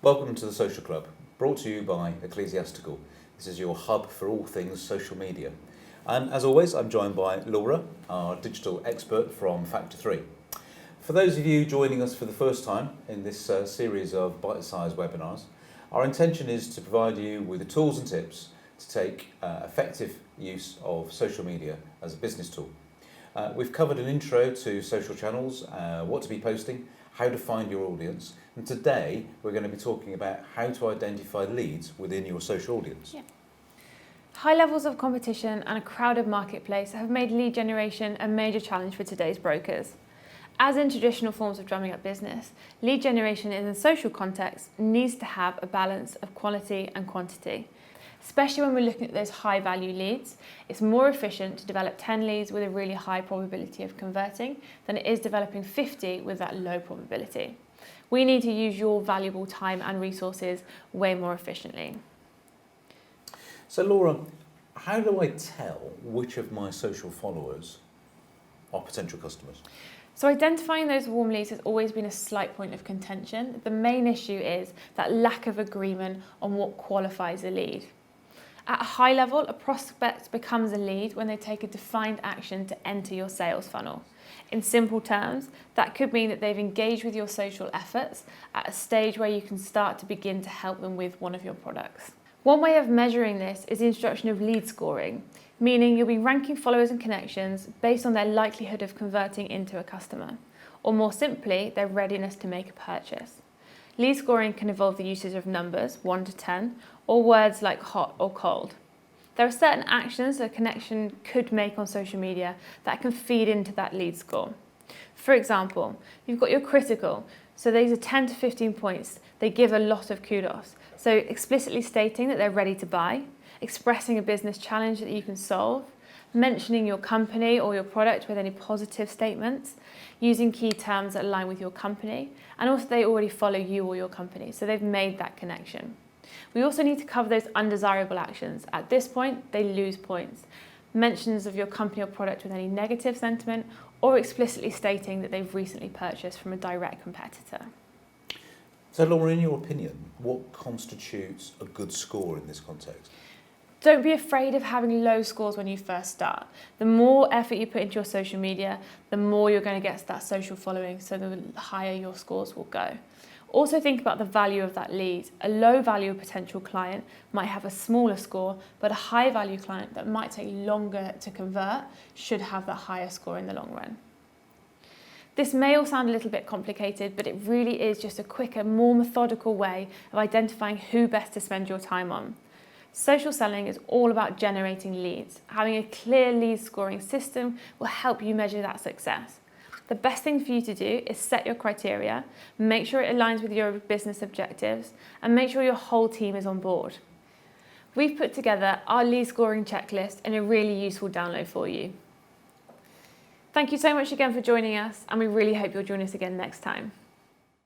Welcome to the Social Club, brought to you by Ecclesiastical. This is your hub for all things social media. And as always, I'm joined by Laura, our digital expert from Factor 3. For those of you joining us for the first time in this series of bite-sized webinars, our intention is to provide you with the tools and tips to take effective use of social media as a business tool. We've covered an intro to social channels, what to be posting, how to find your audience, and today we're going to be talking about how to identify leads within your social audience. Yeah. High levels of competition and a crowded marketplace have made lead generation a major challenge for today's brokers. As in traditional forms of drumming up business, lead generation in the social context needs to have a balance of quality and quantity. Especially when we're looking at those high value leads, it's more efficient to develop 10 leads with a really high probability of converting than it is developing 50 with that low probability. We need to use your valuable time and resources way more efficiently. So Laura, how do I tell which of my social followers are potential customers? So identifying those warm leads has always been a slight point of contention. The main issue is that lack of agreement on what qualifies a lead. At a high level, a prospect becomes a lead when they take a defined action to enter your sales funnel. In simple terms, that could mean that they've engaged with your social efforts at a stage where you can start to begin to help them with one of your products. One way of measuring this is the introduction of lead scoring, meaning you'll be ranking followers and connections based on their likelihood of converting into a customer, or more simply, their readiness to make a purchase. Lead scoring can involve the usage of numbers, 1 to 10, or words like hot or cold. There are certain actions a connection could make on social media that can feed into that lead score. For example, you've got your critical, so these are 10 to 15 points. They give a lot of kudos. So explicitly stating that they're ready to buy, expressing a business challenge that you can solve, mentioning your company or your product with any positive statements, using key terms that align with your company, and also they already follow you or your company, so they've made that connection. We also need to cover those undesirable actions. At this point, they lose points. Mentions of your company or product with any negative sentiment, or explicitly stating that they've recently purchased from a direct competitor. So Laura, in your opinion, what constitutes a good score in this context? Don't be afraid of having low scores when you first start. The more effort you put into your social media, the more you're going to get that social following, so the higher your scores will go. Also think about the value of that lead. A low value potential client might have a smaller score, but a high value client that might take longer to convert should have that higher score in the long run. This may all sound a little bit complicated, but it really is just a quicker, more methodical way of identifying who best to spend your time on. Social selling is all about generating leads. Having a clear lead scoring system will help you measure that success. The best thing for you to do is set your criteria, make sure it aligns with your business objectives, and make sure your whole team is on board. We've put together our lead scoring checklist in a really useful download for you. Thank you so much again for joining us, and we really hope you'll join us again next time.